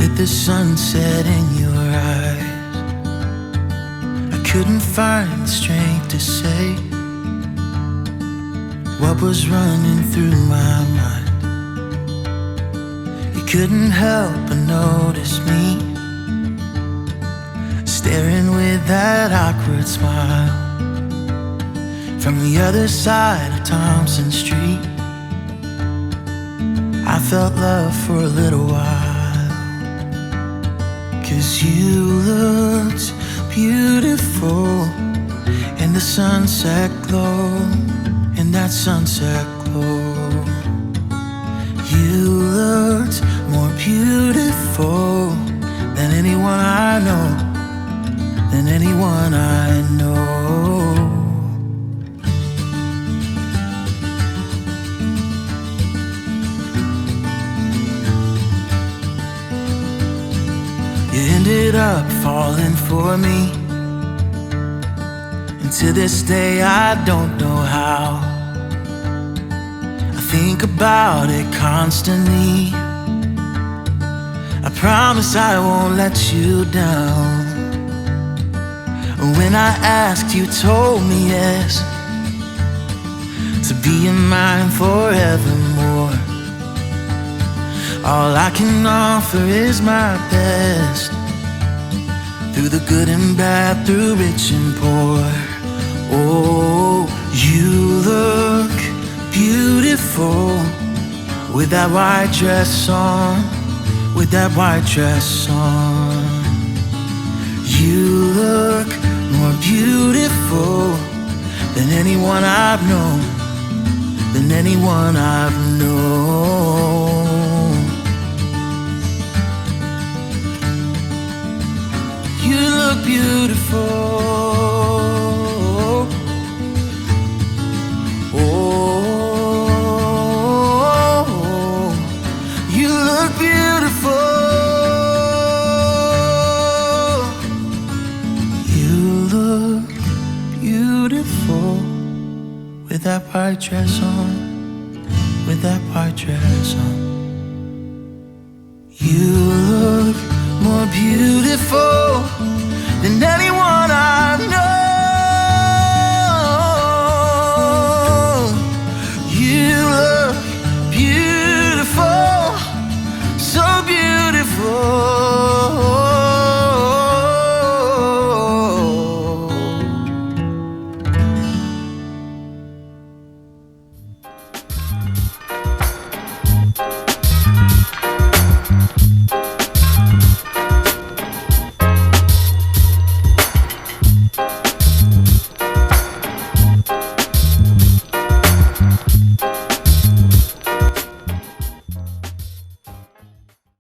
with the sunset in your eyes. I couldn't find the strength to say what was running through my mind. You couldn't help but notice me staring with that awkward smile from the other side of Thompson Street. I felt love for a little while, 'cause you looked beautiful in the sunset glow, in that sunset glow. You looked more beautiful than anyone I know, than anyone I know. You ended up falling for me, and to this day I don't know how. I think about it constantly. I promise I won't let you down. When I asked, you told me yes, to be in mine forevermore. All I can offer is my best, through the good and bad, through rich and poor. Oh, you look beautiful with that white dress on, with that white dress on. You look more beautiful than anyone I've known, than anyone I've known. You look beautiful. Oh, you look beautiful. You look beautiful with that white dress on, with that white dress on. You